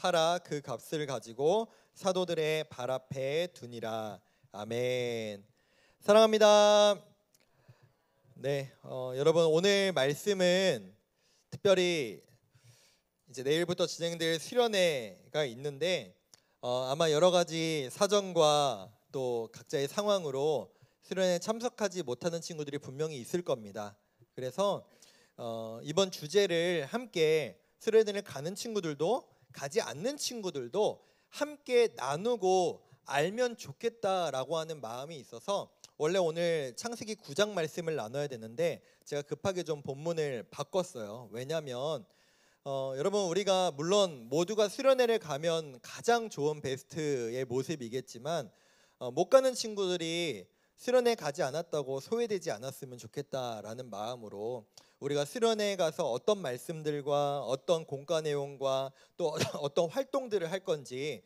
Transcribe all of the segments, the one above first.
팔아 그 값을 가지고 사도들의 발 앞에 두니라. 아멘. 사랑합니다. 네, 여러분 오늘 말씀은 특별히 이제 내일부터 진행될 수련회가 있는데 아마 여러 가지 사정과 또 각자의 상황으로 수련회에 참석하지 못하는 친구들이 분명히 있을 겁니다. 그래서 이번 주제를 함께 수련회를 가는 친구들도 가지 않는 친구들도 함께 나누고 알면 좋겠다라고 하는 마음이 있어서 원래 오늘 창세기 9장 말씀을 나눠야 되는데 제가 급하게 좀 본문을 바꿨어요. 왜냐하면 여러분 우리가 물론 모두가 수련회를 가면 가장 좋은 베스트의 모습이겠지만 못 가는 친구들이 수련회 가지 않았다고 소외되지 않았으면 좋겠다라는 마음으로 우리가 수련회에 가서 어떤 말씀들과 어떤 공과 내용과 또 어떤 활동들을 할 건지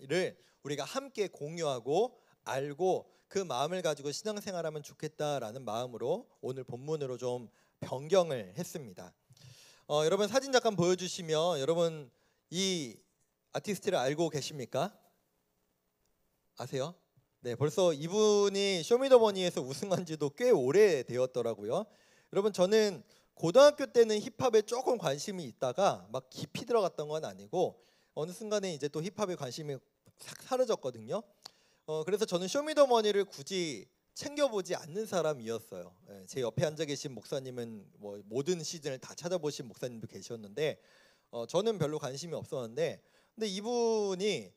를 우리가 함께 공유하고 알고 그 마음을 가지고 신앙생활하면 좋겠다라는 마음으로 오늘 본문으로 좀 변경을 했습니다. 여러분 사진 잠깐 보여주시면 여러분 이 아티스트를 알고 계십니까? 아세요? 네, 벌써 이분이 쇼미더머니에서 우승한 지도 꽤 오래 되었더라고요. 여러분 저는 고등학교 때는 힙합에 조금 관심이 있다가 막 깊이 들어갔던 건 아니고 어느 순간에 이제 또 힙합에 관심이 싹 사라졌거든요. 그래서 저는 쇼미더머니를 굳이 챙겨보지 않는 사람이었어요. 제 옆에 앉아 계신 목사님은 뭐 모든 시즌을 다 찾아보신 목사님도 계셨는데 저는 별로 관심이 없었는데 근데 이분이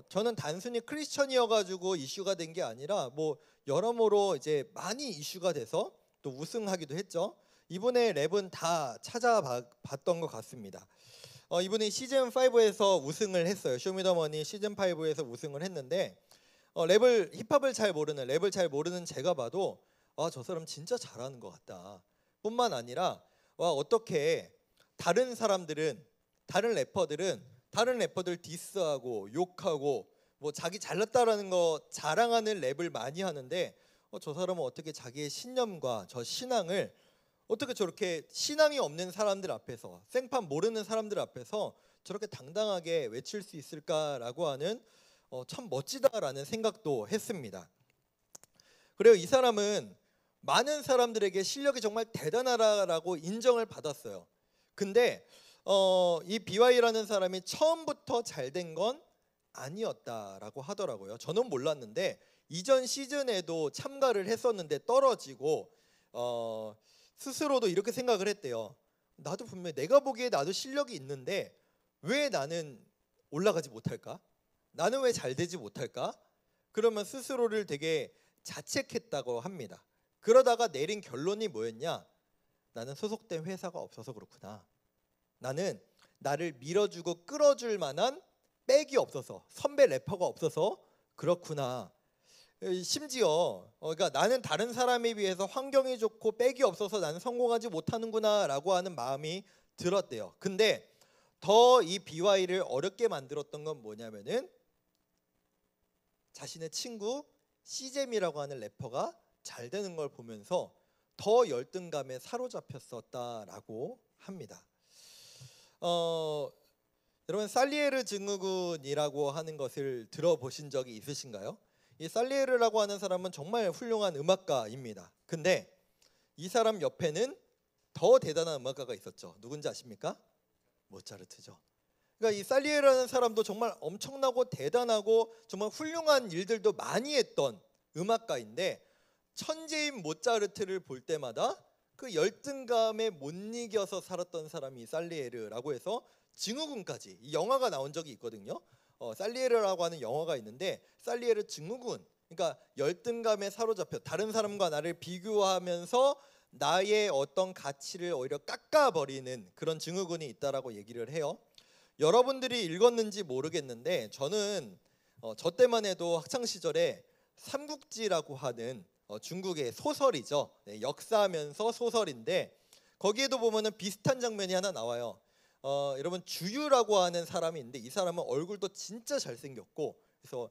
저는 단순히 크리스천이어가지고 이슈가 된 게 아니라 뭐 여러모로 이제 많이 이슈가 돼서 또 우승하기도 했죠. 이분의 랩은 다 찾아봤던 것 같습니다. 이분이 시즌 5에서 우승을 했어요. 쇼미더머니 시즌 5에서 우승을 했는데 힙합을 잘 모르는 랩을 잘 모르는 제가 봐도 저 사람 진짜 잘하는 것 같다. 뿐만 아니라 어떻게 다른 사람들은 다른 래퍼들 디스하고 욕하고 뭐 자기 잘났다라는 거 자랑하는 랩을 많이 하는데 저 사람은 어떻게 자기의 신념과 저 신앙을 어떻게 저렇게 신앙이 없는 사람들 앞에서 생판 모르는 사람들 앞에서 저렇게 당당하게 외칠 수 있을까라고 하는 참 멋지다라는 생각도 했습니다. 그리고 이 사람은 많은 사람들에게 실력이 정말 대단하다라고 인정을 받았어요. 근데 이 BY라는 사람이 처음부터 잘 된 건 아니었다라고 하더라고요. 저는 몰랐는데 이전 시즌에도 참가를 했었는데 떨어지고 스스로도 이렇게 생각을 했대요. 나도 분명히 내가 보기에 나도 실력이 있는데 왜 나는 올라가지 못할까? 나는 왜 잘 되지 못할까? 그러면 스스로를 되게 자책했다고 합니다. 그러다가 내린 결론이 뭐였냐? 나는 소속된 회사가 없어서 그렇구나. 나는 나를 밀어주고 끌어줄 만한 백이 없어서 선배 래퍼가 없어서 그렇구나. 심지어 그러니까 나는 다른 사람에 비해서 환경이 좋고 백이 없어서 나는 성공하지 못하는구나 라고 하는 마음이 들었대요. 근데 더 이 BY를 어렵게 만들었던 건 뭐냐면은 자신의 친구 시잼이라고 하는 래퍼가 잘 되는 걸 보면서 더 열등감에 사로잡혔었다라고 합니다. 여러분 살리에르 증후군이라고 하는 것을 들어보신 적이 있으신가요? 이 살리에르라고 하는 사람은 정말 훌륭한 음악가입니다. 근데 이 사람 옆에는 더 대단한 음악가가 있었죠. 누군지 아십니까? 모차르트죠. 그러니까 이 살리에르라는 사람도 정말 엄청나고 대단하고 정말 훌륭한 일들도 많이 했던 음악가인데 천재인 모차르트를 볼 때마다 그 열등감에 못 이겨서 살았던 사람이 살리에르라고 해서 증후군까지 이 영화가 나온 적이 있거든요. 살리에르라고 하는 영화가 있는데 살리에르 증후군, 그러니까 열등감에 사로잡혀 다른 사람과 나를 비교하면서 나의 어떤 가치를 오히려 깎아버리는 그런 증후군이 있다라고 얘기를 해요. 여러분들이 읽었는지 모르겠는데 저는 저 때만 해도 학창 시절에 삼국지라고 하는 중국의 소설이죠. 네, 역사하면서 소설인데 거기에도 보면은 비슷한 장면이 하나 나와요. 여러분 주유라고 하는 사람이 있는데 이 사람은 얼굴도 진짜 잘생겼고 그래서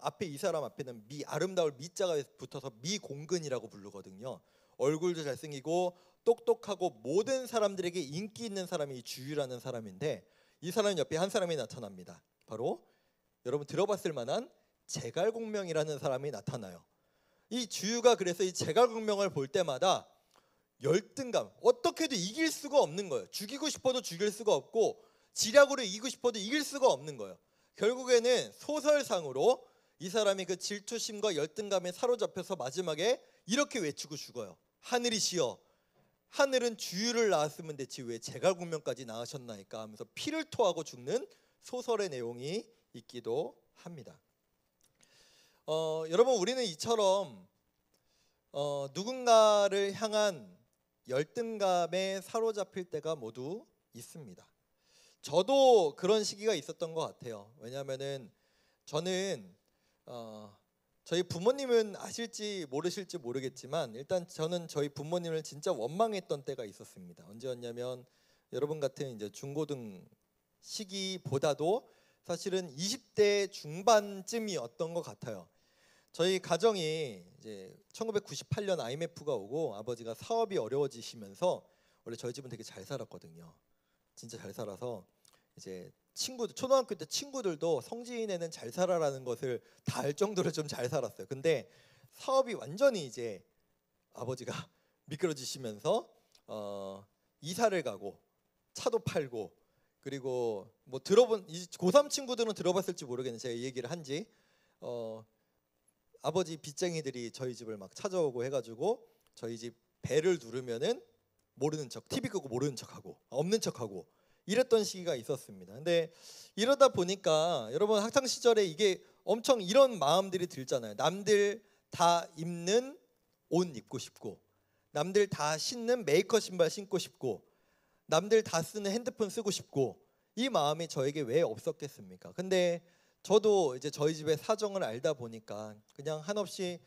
앞에 이 사람 앞에는 아름다울 미자가 붙어서 미공근이라고 부르거든요. 얼굴도 잘생기고 똑똑하고 모든 사람들에게 인기 있는 사람이 이 주유라는 사람인데 이 사람 옆에 한 사람이 나타납니다. 바로 여러분 들어봤을 만한 제갈공명이라는 사람이 나타나요. 이 주유가 그래서 이 제갈공명을 볼 때마다 열등감, 어떻게도 이길 수가 없는 거예요. 죽이고 싶어도 죽일 수가 없고 지략으로 이기고 싶어도 이길 수가 없는 거예요. 결국에는 소설상으로 이 사람이 그 질투심과 열등감에 사로잡혀서 마지막에 이렇게 외치고 죽어요. 하늘이시여, 하늘은 주유를 낳았으면 됐지 왜 제갈공명까지 낳으셨나이까 하면서 피를 토하고 죽는 소설의 내용이 있기도 합니다. 여러분, 우리는 이처럼 누군가를 향한 열등감에 사로잡힐 때가 모두 있습니다. 저도 그런 시기가 있었던 것 같아요. 왜냐하면은 저는 저희 부모님은 아실지 모르실지 모르겠지만 일단 저는 저희 부모님을 진짜 원망했던 때가 있었습니다. 언제였냐면 여러분 같은 이제 중고등 시기보다도 사실은 20대 중반쯤이었던 것 같아요. 저희 가정이 이제 1998년 IMF가 오고 아버지가 사업이 어려워지시면서 원래 저희 집은 되게 잘 살았거든요. 진짜 잘 살아서 이제 친구들 초등학교 때 친구들도 성지인에는 잘 살아라는 것을 다 알 정도로 좀 잘 살았어요. 근데 사업이 완전히 이제 아버지가 미끄러지시면서 이사를 가고 차도 팔고 그리고 뭐 들어본 고3 친구들은 들어봤을지 모르겠는데 제가 이 얘기를 한지 아버지 빚쟁이들이 저희 집을 막 찾아오고 해가지고 저희 집 벨을 누르면은 모르는 척, TV 끄고 모르는 척하고 없는 척하고 이랬던 시기가 있었습니다. 근데 이러다 보니까 여러분 학창 시절에 이게 엄청 이런 마음들이 들잖아요. 남들 다 입는 옷 입고 싶고, 남들 다 신는 메이커 신발 신고 싶고, 남들 다 쓰는 핸드폰 쓰고 싶고, 이 마음이 저에게 왜 없었겠습니까? 근데 저도 이제 저희 집의 사정을 알다 보니까 그냥 한없이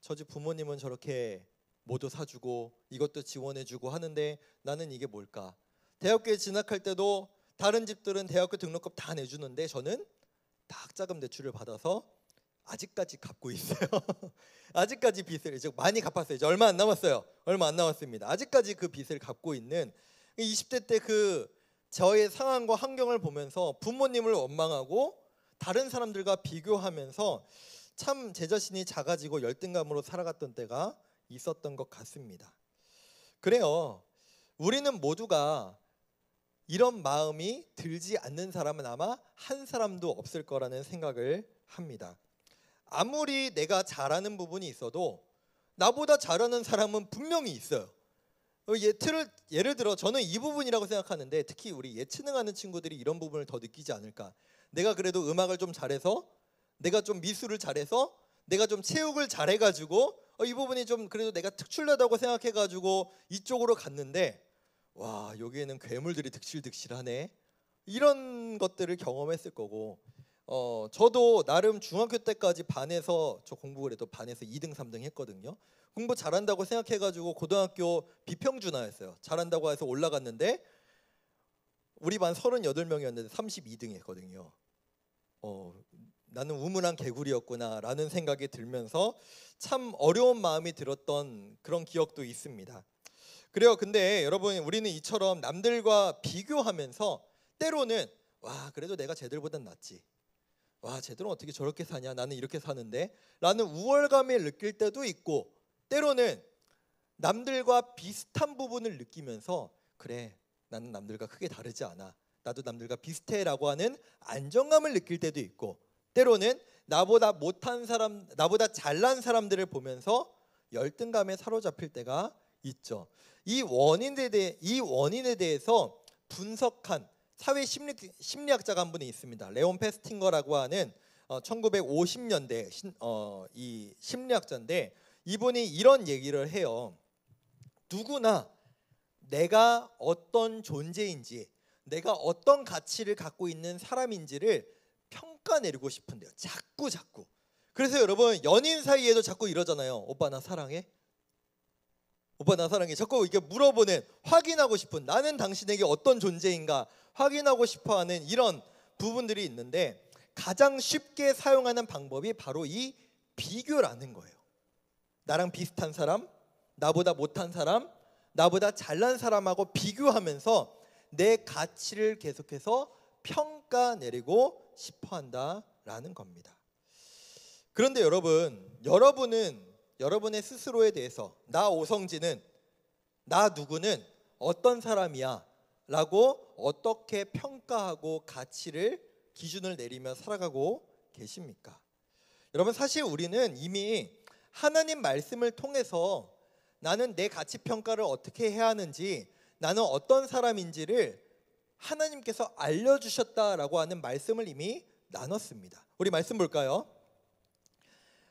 저 집 부모님은 저렇게 뭐도 사주고 이것도 지원해주고 하는데 나는 이게 뭘까? 대학교에 진학할 때도 다른 집들은 대학교 등록금 다 내주는데 저는 다 학자금 대출을 받아서 아직까지 갚고 있어요. 아직까지 빚을 이제 많이 갚았어요. 이제 얼마 안 남았어요. 얼마 안 남았습니다. 아직까지 그 빚을 갚고 있는 20대 때 그 저의 상황과 환경을 보면서 부모님을 원망하고 다른 사람들과 비교하면서 참 제 자신이 작아지고 열등감으로 살아갔던 때가 있었던 것 같습니다. 그래요. 우리는 모두가 이런 마음이 들지 않는 사람은 아마 한 사람도 없을 거라는 생각을 합니다. 아무리 내가 잘하는 부분이 있어도 나보다 잘하는 사람은 분명히 있어요. 예를 들어 저는 이 부분이라고 생각하는데 특히 우리 예체능하는 친구들이 이런 부분을 더 느끼지 않을까. 내가 그래도 음악을 좀 잘해서, 내가 좀 미술을 잘해서, 내가 좀 체육을 잘해가지고 이 부분이 좀 그래도 내가 특출나다고 생각해가지고 이쪽으로 갔는데 와 여기에는 괴물들이 득실득실하네. 이런 것들을 경험했을 거고 저도 나름 중학교 때까지 반에서 저 공부 그래도 반에서 2등 3등 했거든요. 공부 잘한다고 생각해가지고 고등학교 비평준화였어요. 잘한다고 해서 올라갔는데 우리 반 38명이었는데 32등 했거든요. 나는 우물한 개구리였구나 라는 생각이 들면서 참 어려운 마음이 들었던 그런 기억도 있습니다. 그래요. 근데 여러분 우리는 이처럼 남들과 비교하면서 때로는 와 그래도 내가 쟤들보단 낫지. 와 쟤들은 어떻게 저렇게 사냐 나는 이렇게 사는데 라는 우월감을 느낄 때도 있고 때로는 남들과 비슷한 부분을 느끼면서 그래 나는 남들과 크게 다르지 않아 나도 남들과 비슷해 라고 하는 안정감을 느낄 때도 있고 때로는 나보다 못한 사람 나보다 잘난 사람들을 보면서 열등감에 사로잡힐 때가 있죠. 이 원인에 대해서 분석한 사회 심리학자가 한 분이 있습니다. 레온 페스팅거라고 하는 1950년대 이 심리학자인데 이분이 이런 얘기를 해요. 누구나 내가 어떤 존재인지 내가 어떤 가치를 갖고 있는 사람인지를 평가 내리고 싶은데요. 자꾸. 그래서 여러분 연인 사이에도 자꾸 이러잖아요. 오빠 나 사랑해? 오빠 나 사랑해? 자꾸 이렇게 물어보는 확인하고 싶은 나는 당신에게 어떤 존재인가 확인하고 싶어하는 이런 부분들이 있는데 가장 쉽게 사용하는 방법이 바로 이 비교라는 거예요. 나랑 비슷한 사람, 나보다 못한 사람, 나보다 잘난 사람하고 비교하면서 내 가치를 계속해서 평가내리고 싶어 한다라는 겁니다. 그런데 여러분은 여러분의 스스로에 대해서 나 오성진은, 나 누구는 어떤 사람이야 라고 어떻게 평가하고 가치를, 기준을 내리며 살아가고 계십니까? 여러분, 사실 우리는 이미 하나님 말씀을 통해서 나는 내 가치 평가를 어떻게 해야 하는지, 나는 어떤 사람인지를 하나님께서 알려주셨다라고 하는 말씀을 이미 나눴습니다. 우리 말씀 볼까요?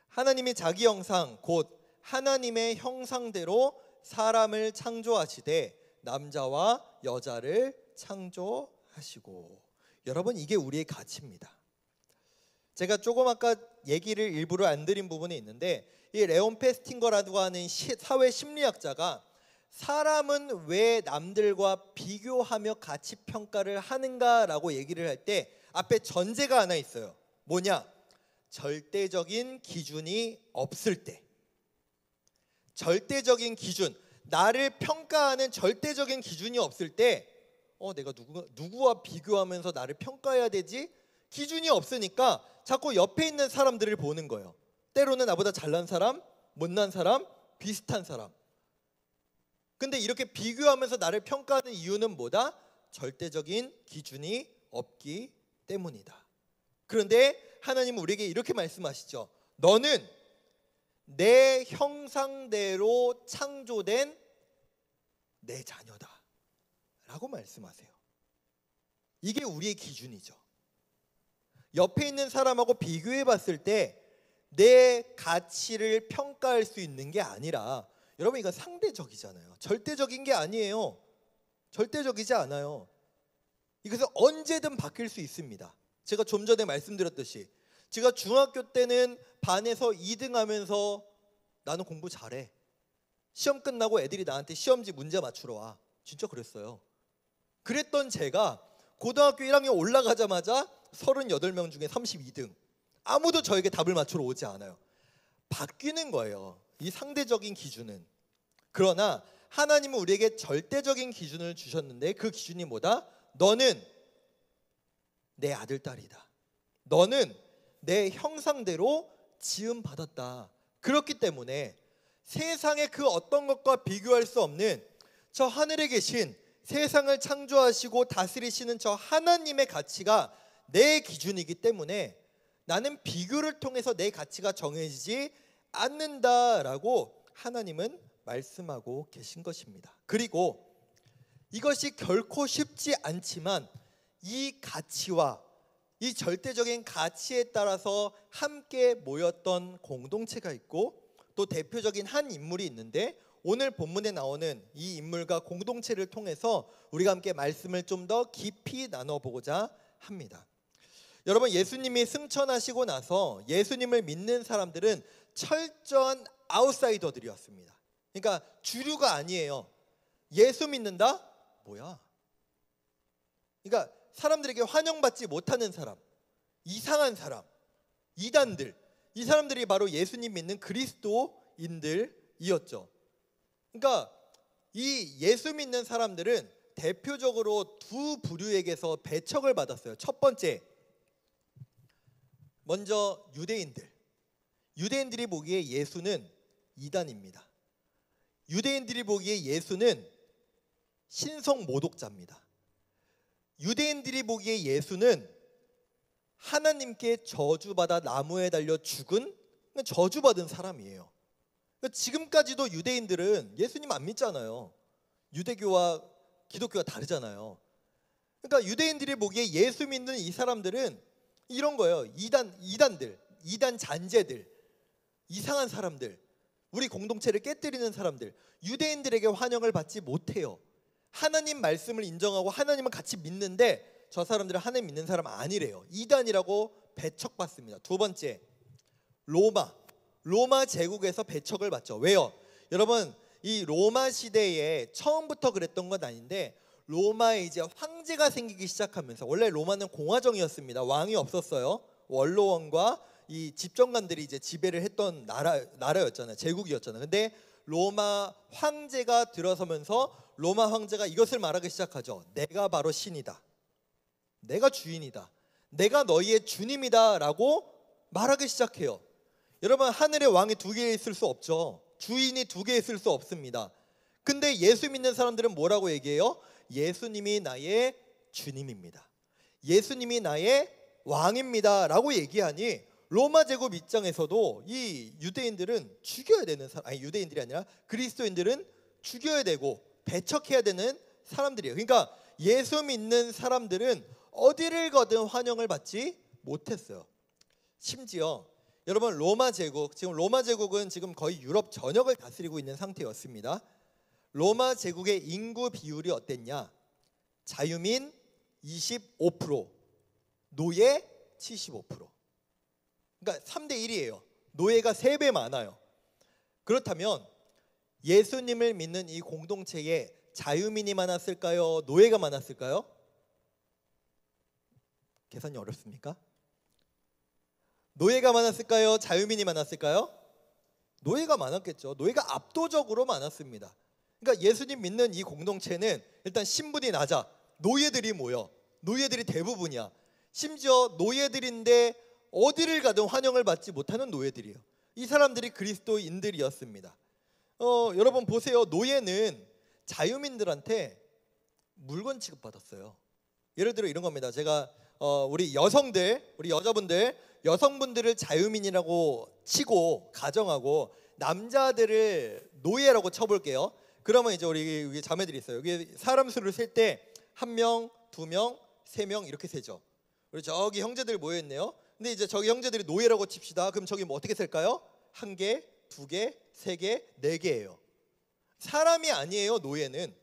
하나님이 자기 형상 곧 하나님의 형상대로 사람을 창조하시되 남자와 여자를 창조하시고. 여러분, 이게 우리의 가치입니다. 제가 조금 아까 얘기를 일부러 안 드린 부분이 있는데, 이 레온 페스팅거라고 하는 사회 심리학자가 사람은 왜 남들과 비교하며 가치 평가를 하는가라고 얘기를 할 때 앞에 전제가 하나 있어요. 뭐냐? 절대적인 기준이 없을 때. 절대적인 기준, 나를 평가하는 절대적인 기준이 없을 때 내가 누구와 비교하면서 나를 평가해야 되지? 기준이 없으니까 자꾸 옆에 있는 사람들을 보는 거예요. 때로는 나보다 잘난 사람, 못난 사람, 비슷한 사람. 근데 이렇게 비교하면서 나를 평가하는 이유는 뭐다? 절대적인 기준이 없기 때문이다. 그런데 하나님은 우리에게 이렇게 말씀하시죠. 너는 내 형상대로 창조된 내 자녀다 라고 말씀하세요. 이게 우리의 기준이죠. 옆에 있는 사람하고 비교해 봤을 때 내 가치를 평가할 수 있는 게 아니라, 여러분, 이건 상대적이잖아요. 절대적인 게 아니에요. 절대적이지 않아요. 이것은 언제든 바뀔 수 있습니다. 제가 좀 전에 말씀드렸듯이 제가 중학교 때는 반에서 2등 하면서 나는 공부 잘해. 시험 끝나고 애들이 나한테 시험지 문제 맞추러 와. 진짜 그랬어요. 그랬던 제가 고등학교 1학년 올라가자마자 38명 중에 32등. 아무도 저에게 답을 맞추러 오지 않아요. 바뀌는 거예요, 이 상대적인 기준은. 그러나 하나님은 우리에게 절대적인 기준을 주셨는데, 그 기준이 뭐다? 너는 내 아들, 딸이다. 너는 내 형상대로 지음받았다. 그렇기 때문에 세상의 그 어떤 것과 비교할 수 없는 저 하늘에 계신, 세상을 창조하시고 다스리시는 저 하나님의 가치가 내 기준이기 때문에 나는 비교를 통해서 내 가치가 정해지지 않는다라고 하나님은 말씀하고 계신 것입니다. 그리고 이것이 결코 쉽지 않지만 이 가치와 이 절대적인 가치에 따라서 함께 모였던 공동체가 있고, 또 대표적인 한 인물이 있는데, 오늘 본문에 나오는 이 인물과 공동체를 통해서 우리가 함께 말씀을 좀 더 깊이 나눠보고자 합니다. 여러분, 예수님이 승천하시고 나서 예수님을 믿는 사람들은 철저한 아웃사이더들이었습니다. 그러니까 주류가 아니에요. 예수 믿는다? 뭐야? 그러니까 사람들에게 환영받지 못하는 사람, 이상한 사람, 이단들, 이 사람들이 바로 예수님 믿는 그리스도인들이었죠. 그러니까 이 예수 믿는 사람들은 대표적으로 두 부류에게서 배척을 받았어요. 첫 번째, 먼저 유대인들이 보기에 예수는 이단입니다. 유대인들이 보기에 예수는 신성 모독자입니다. 유대인들이 보기에 예수는 하나님께 저주받아 나무에 달려 죽은 저주받은 사람이에요. 지금까지도 유대인들은 예수님 안 믿잖아요. 유대교와 기독교가 다르잖아요. 그러니까 유대인들이 보기에 예수 믿는 이 사람들은 이런 거예요. 이단들, 이단 잔재들, 이상한 사람들, 우리 공동체를 깨뜨리는 사람들. 유대인들에게 환영을 받지 못해요. 하나님 말씀을 인정하고 하나님을 같이 믿는데 저 사람들은 하나님 믿는 사람 아니래요. 이단이라고 배척받습니다. 두 번째, 로마 제국에서 배척을 받죠. 왜요? 여러분, 이 로마 시대에 처음부터 그랬던 건 아닌데, 로마에 이제 황제가 생기기 시작하면서, 원래 로마는 공화정이었습니다. 왕이 없었어요. 원로원과 이 집정관들이 이제 지배를 했던 나라였잖아요. 제국이었잖아요. 근데 로마 황제가 들어서면서 로마 황제가 이것을 말하기 시작하죠. 내가 바로 신이다. 내가 주인이다. 내가 너희의 주님이다 라고 말하기 시작해요. 여러분, 하늘의 왕이 두 개 있을 수 없죠. 주인이 두 개 있을 수 없습니다. 근데 예수 믿는 사람들은 뭐라고 얘기해요? 예수님이 나의 주님입니다. 예수님이 나의 왕입니다 라고 얘기하니 로마 제국 입장에서도 이 유대인들은 죽여야 되는 사람, 아니 유대인들이 아니라 그리스도인들은 죽여야 되고 배척해야 되는 사람들이에요. 그러니까 예수 믿는 사람들은 어디를 가든 환영을 받지 못했어요. 심지어 여러분, 로마 제국, 지금 로마 제국은 지금 거의 유럽 전역을 다스리고 있는 상태였습니다. 로마 제국의 인구 비율이 어땠냐? 자유민 25%, 노예 75%. 그러니까 3대 1이에요. 노예가 3배 많아요. 그렇다면 예수님을 믿는 이 공동체에 자유민이 많았을까요? 노예가 많았을까요? 계산이 어렵습니까? 노예가 많았을까요? 자유민이 많았을까요? 노예가 많았겠죠. 노예가 압도적으로 많았습니다. 그러니까 예수님 믿는 이 공동체는 일단 신분이 낮아. 노예들이 모여. 노예들이 대부분이야. 심지어 노예들인데 어디를 가든 환영을 받지 못하는 노예들이에요. 이 사람들이 그리스도인들이었습니다. 여러분 보세요. 노예는 자유민들한테 물건 취급받았어요. 예를 들어 이런 겁니다. 제가 우리 여성들, 우리 여성분들을 자유민이라고 치고 가정하고 남자들을 노예라고 쳐볼게요. 그러면 이제 우리 자매들이 있어요. 여기 사람 수를 셀 때 1명, 2명, 3명 이렇게 세죠. 우리 저기 형제들 모여 있네요. 근데 이제 저기 형제들이 노예라고 칩시다. 그럼 저기 뭐 어떻게 셀까요? 1개, 2개, 3개, 4개예요. 사람이 아니에요. 노예는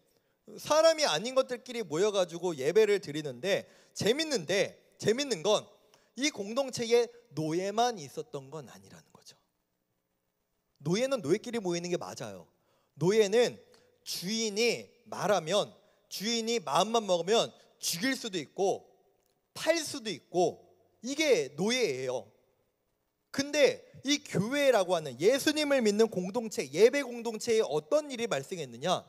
사람이 아닌 것들끼리 모여가지고 예배를 드리는데 재밌는 건 이 공동체에 노예만 있었던 건 아니라는 거죠. 노예는 노예끼리 모이는 게 맞아요. 노예는 주인이 말하면, 주인이 마음만 먹으면 죽일 수도 있고 팔 수도 있고, 이게 노예예요. 근데 이 교회라고 하는 예수님을 믿는 공동체, 예배 공동체에 어떤 일이 발생했느냐?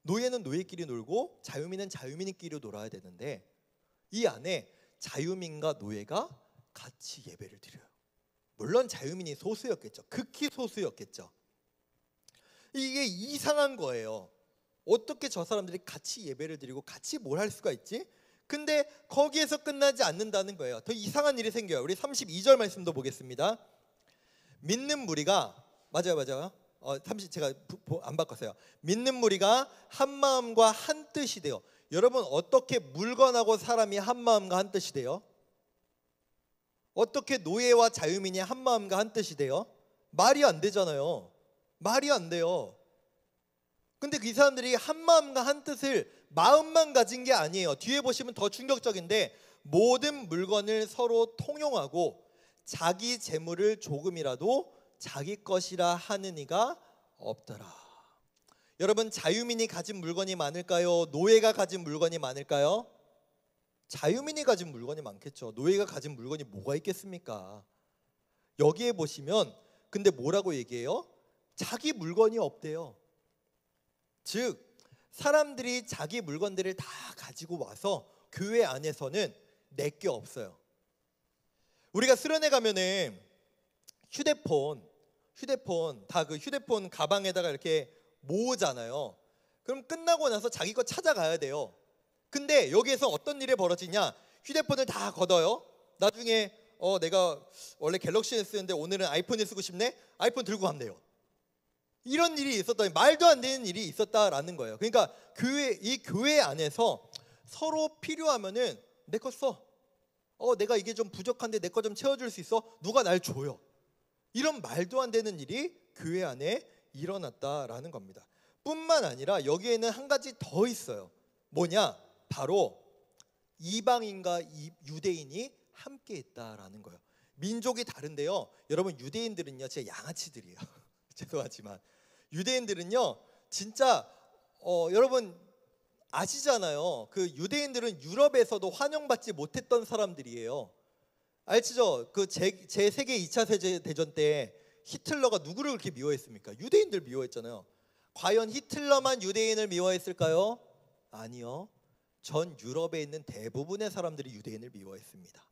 노예는 노예끼리 놀고 자유민은 자유민끼리 놀아야 되는데 이 안에 자유민과 노예가 같이 예배를 드려요. 물론 자유민이 소수였겠죠. 극히 소수였겠죠. 이게 이상한 거예요. 어떻게 저 사람들이 같이 예배를 드리고 같이 뭘 할 수가 있지? 근데 거기에서 끝나지 않는다는 거예요. 더 이상한 일이 생겨요. 우리 32절 말씀도 보겠습니다. 믿는 무리가, 맞아요. 제가 안 바꿨어요. 믿는 무리가 한 마음과 한 뜻이 돼요. 여러분, 어떻게 물건하고 사람이 한 마음과 한 뜻이 돼요? 어떻게 노예와 자유민이 한 마음과 한 뜻이 돼요? 말이 안 되잖아요. 말이 안 돼요. 근데 그 사람들이 한 마음과 한 뜻을 마음만 가진 게 아니에요. 뒤에 보시면 더 충격적인데 모든 물건을 서로 통용하고 자기 재물을 조금이라도 자기 것이라 하는 이가 없더라. 여러분, 자유민이 가진 물건이 많을까요? 노예가 가진 물건이 많을까요? 자유민이 가진 물건이 많겠죠. 노예가 가진 물건이 뭐가 있겠습니까? 여기에 보시면 근데 뭐라고 얘기해요? 자기 물건이 없대요. 즉 사람들이 자기 물건들을 다 가지고 와서 교회 안에서는 내게 없어요. 우리가 수련회 가면은 휴대폰 다 그 휴대폰 가방에다가 이렇게 모으잖아요. 그럼 끝나고 나서 자기 거 찾아가야 돼요. 근데 여기에서 어떤 일이 벌어지냐? 휴대폰을 다 걷어요. 나중에 내가 원래 갤럭시를 쓰는데 오늘은 아이폰을 쓰고 싶네? 아이폰 들고 가면 돼요. 이런 일이 있었다니, 말도 안 되는 일이 있었다라는 거예요. 그러니까 이 교회 안에서 서로 필요하면은 내 거 써. 내가 이게 좀 부족한데 내 거 좀 채워줄 수 있어? 누가 날 줘요. 이런 말도 안 되는 일이 교회 안에 일어났다라는 겁니다. 뿐만 아니라 여기에는 한 가지 더 있어요. 뭐냐? 바로 이방인과 유대인이 함께 있다라는 거예요. 민족이 다른데요. 여러분, 유대인들은요 진짜 양아치들이에요. 죄송하지만 유대인들은요 진짜 여러분 아시잖아요. 그 유대인들은 유럽에서도 환영받지 못했던 사람들이에요. 아시죠? 그 제 세계 2차 세계 대전 때 히틀러가 누구를 그렇게 미워했습니까? 유대인들 미워했잖아요. 과연 히틀러만 유대인을 미워했을까요? 아니요. 전 유럽에 있는 대부분의 사람들이 유대인을 미워했습니다.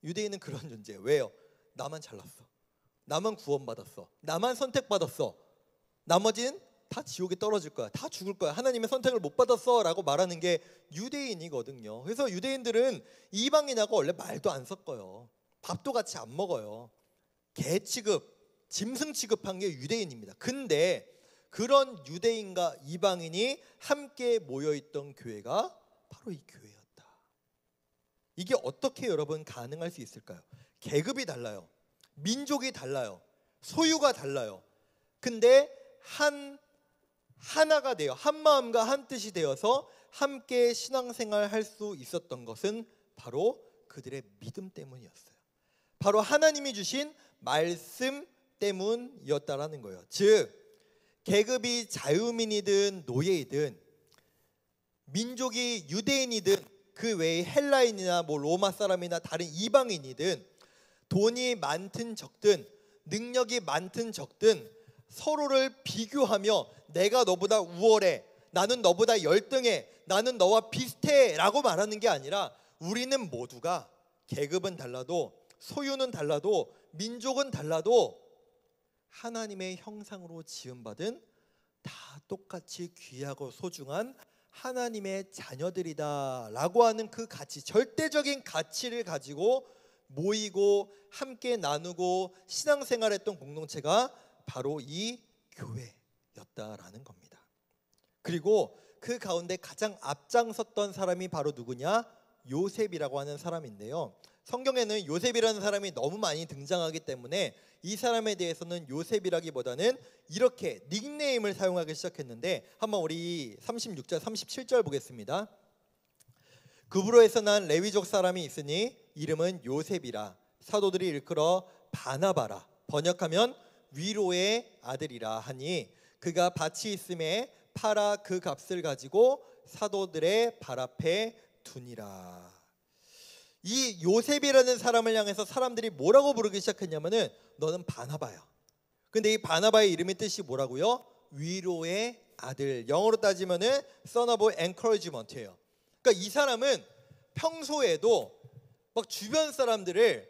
유대인은 그런 존재예요. 왜요? 나만 잘났어. 나만 구원받았어. 나만 선택받았어. 나머지는 다 지옥에 떨어질 거야. 다 죽을 거야. 하나님의 선택을 못 받았어 라고 말하는 게 유대인이거든요. 그래서 유대인들은 이방인하고 원래 말도 안 섞어요. 밥도 같이 안 먹어요. 개 취급, 짐승 취급한 게 유대인입니다. 근데 그런 유대인과 이방인이 함께 모여있던 교회가 바로 이 교회였다. 이게 어떻게 여러분 가능할 수 있을까요? 계급이 달라요. 민족이 달라요. 소유가 달라요. 근데 하나가 돼요. 한 마음과 한 뜻이 되어서 함께 신앙생활 할 수 있었던 것은 바로 그들의 믿음 때문이었어요. 바로 하나님이 주신 말씀 때문이었다라는 거예요. 즉 계급이 자유민이든 노예이든 민족이 유대인이든 그 외에 헬라인이나 로마 사람이나 다른 이방인이든 돈이 많든 적든 능력이 많든 적든 서로를 비교하며 내가 너보다 우월해, 나는 너보다 열등해, 나는 너와 비슷해 라고 말하는 게 아니라 우리는 모두가 계급은 달라도 소유는 달라도 민족은 달라도 하나님의 형상으로 지음받은 다 똑같이 귀하고 소중한 하나님의 자녀들이다 라고 하는 그 가치, 절대적인 가치를 가지고 모이고 함께 나누고 신앙생활했던 공동체가 바로 이 교회였다라는 겁니다. 그리고 그 가운데 가장 앞장섰던 사람이 바로 누구냐? 요셉이라고 하는 사람인데요. 성경에는 요셉이라는 사람이 너무 많이 등장하기 때문에 이 사람에 대해서는 요셉이라기보다는 이렇게 닉네임을 사용하기 시작했는데 한번 우리 36절 37절 보겠습니다. 그브로에서 난 레위족 사람이 있으니 이름은 요셉이라. 사도들이 일컬어 바나바라. 번역하면 위로의 아들이라 하니 그가 밭이 있음에 팔아 그 값을 가지고 사도들의 발 앞에 두니라. 이 요셉이라는 사람을 향해서 사람들이 뭐라고 부르기 시작했냐면은 너는 바나바야. 근데 이 바나바의 이름의 뜻이 뭐라고요? 위로의 아들. 영어로 따지면은 son of encouragement예요. 그러니까 이 사람은 평소에도 막 주변 사람들을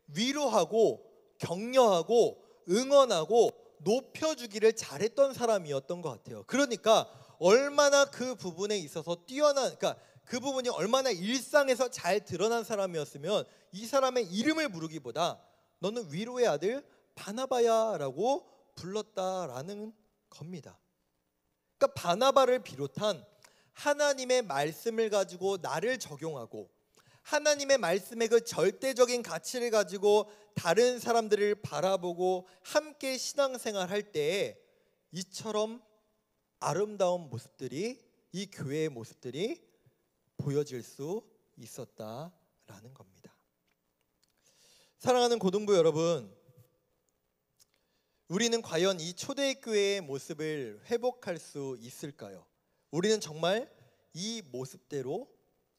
위로하고 격려하고 응원하고 높여주기를 잘했던 사람이었던 것 같아요. 그러니까 얼마나 그 부분에 있어서 뛰어난, 그러니까 그 부분이 얼마나 일상에서 잘 드러난 사람이었으면 이 사람의 이름을 부르기보다 너는 위로의 아들 바나바야 라고 불렀다라는 겁니다. 그러니까 바나바를 비롯한 하나님의 말씀을 가지고 나를 적용하고 하나님의 말씀의 그 절대적인 가치를 가지고 다른 사람들을 바라보고 함께 신앙생활 할 때 이처럼 아름다운 모습들이, 이 교회의 모습들이 보여질 수 있었다라는 겁니다. 사랑하는 고등부 여러분, 우리는 과연 이 초대교회의 모습을 회복할 수 있을까요? 우리는 정말 이 모습대로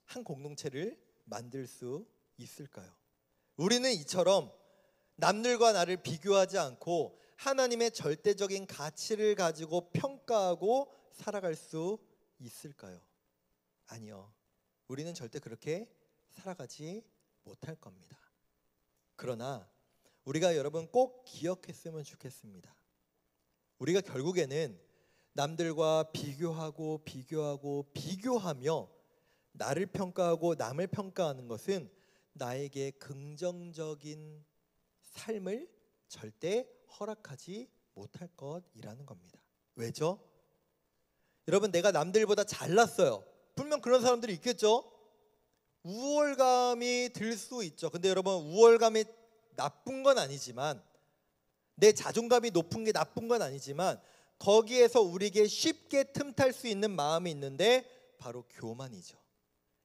한 공동체를 만들 수 있을까요? 우리는 이처럼 남들과 나를 비교하지 않고 하나님의 절대적인 가치를 가지고 평가하고 살아갈 수 있을까요? 아니요. 우리는 절대 그렇게 살아가지 못할 겁니다. 그러나 우리가 여러분 꼭 기억했으면 좋겠습니다. 우리가 결국에는 남들과 비교하며 나를 평가하고 남을 평가하는 것은 나에게 긍정적인 삶을 절대 허락하지 못할 것이라는 겁니다. 왜죠? 여러분, 내가 남들보다 잘났어요. 분명 그런 사람들이 있겠죠? 우월감이 들 수 있죠. 근데 여러분, 우월감이 나쁜 건 아니지만, 내 자존감이 높은 게 나쁜 건 아니지만, 거기에서 우리에게 쉽게 틈탈 수 있는 마음이 있는데 바로 교만이죠.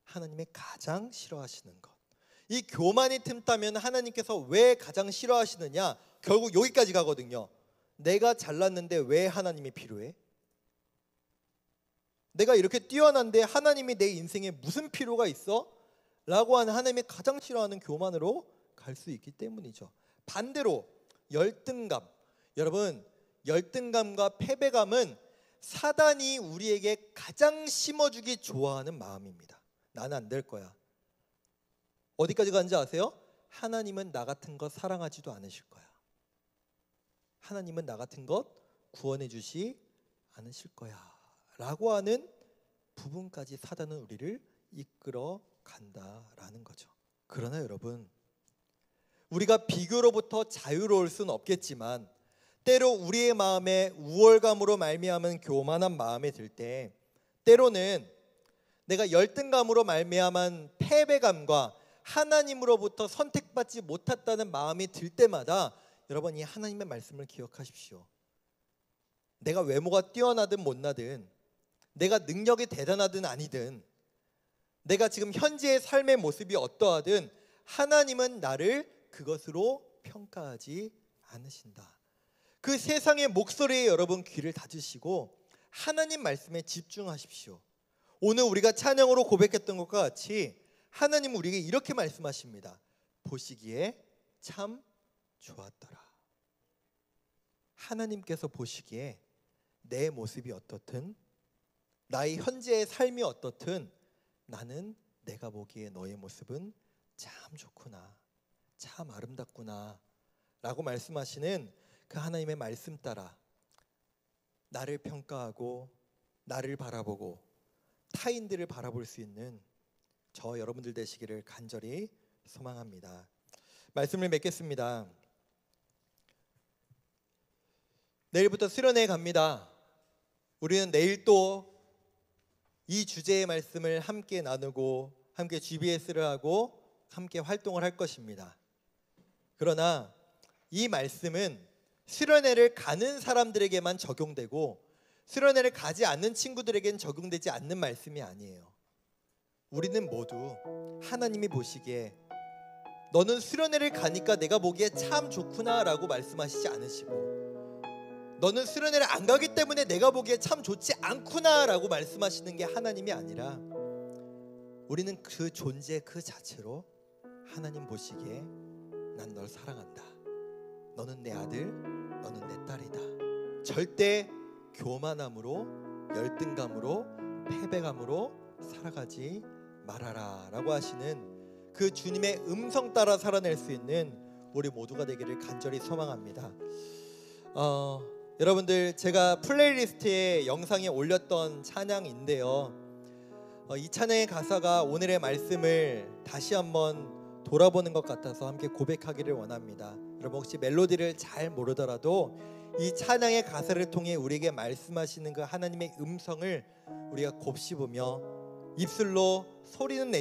하나님의 가장 싫어하시는 것. 이 교만이 틈타면 하나님께서 왜 가장 싫어하시느냐? 결국 여기까지 가거든요. 내가 잘났는데 왜 하나님이 필요해? 내가 이렇게 뛰어난데 하나님이 내 인생에 무슨 필요가 있어? 라고 하는 하나님이 가장 싫어하는 교만으로 갈 수 있기 때문이죠. 반대로 열등감. 여러분, 열등감과 패배감은 사단이 우리에게 가장 심어주기 좋아하는 마음입니다. 나는 안 될 거야. 어디까지 가는지 아세요? 하나님은 나 같은 것 사랑하지도 않으실 거야. 하나님은 나 같은 것 구원해 주시 않으실 거야 라고 하는 부분까지 사단은 우리를 이끌어 간다라는 거죠. 그러나 여러분, 우리가 비교로부터 자유로울 수는 없겠지만 때로 우리의 마음에 우월감으로 말미암은 교만한 마음이 들 때, 때로는 내가 열등감으로 말미암은 패배감과 하나님으로부터 선택받지 못했다는 마음이 들 때마다 여러분, 이 하나님의 말씀을 기억하십시오. 내가 외모가 뛰어나든 못나든, 내가 능력이 대단하든 아니든, 내가 지금 현재의 삶의 모습이 어떠하든 하나님은 나를 그것으로 평가하지 않으신다. 그 세상의 목소리에 여러분 귀를 닫으시고 하나님 말씀에 집중하십시오. 오늘 우리가 찬양으로 고백했던 것과 같이 하나님은 우리에게 이렇게 말씀하십니다. 보시기에 참 좋았더라. 하나님께서 보시기에 내 모습이 어떻든, 나의 현재의 삶이 어떻든, 나는 내가 보기에 너의 모습은 참 좋구나, 참 아름답구나 라고 말씀하시는 그 하나님의 말씀 따라 나를 평가하고 나를 바라보고 타인들을 바라볼 수 있는 저 여러분들 되시기를 간절히 소망합니다. 말씀을 맺겠습니다. 내일부터 수련회 갑니다. 우리는 내일 또 이 주제의 말씀을 함께 나누고 함께 GBS를 하고 함께 활동을 할 것입니다. 그러나 이 말씀은 수련회를 가는 사람들에게만 적용되고 수련회를 가지 않는 친구들에게는 적용되지 않는 말씀이 아니에요. 우리는 모두 하나님이 보시기에 너는 수련회를 가니까 내가 보기에 참 좋구나 라고 말씀하시지 않으시고, 너는 수련회를 안 가기 때문에 내가 보기에 참 좋지 않구나 라고 말씀하시는 게 하나님이 아니라, 우리는 그 존재 그 자체로 하나님 보시기에 난 널 사랑한다, 너는 내 아들, 너는 내 딸이다, 절대 교만함으로, 열등감으로, 패배감으로 살아가지 말아라 라고 하시는 그 주님의 음성 따라 살아낼 수 있는 우리 모두가 되기를 간절히 소망합니다. 여러분들, 제가 플레이리스트에 영상에 올렸던 찬양인데요, 이 찬양의 가사가 오늘의 말씀을 다시 한번 돌아보는 것 같아서 함께 고백하기를 원합니다. 여러분, 혹시 멜로디를 잘 모르더라도 이 찬양의 가사를 통해 우리에게 말씀하시는 그 하나님의 음성을 우리가 곱씹으며 입술로 소리는 내지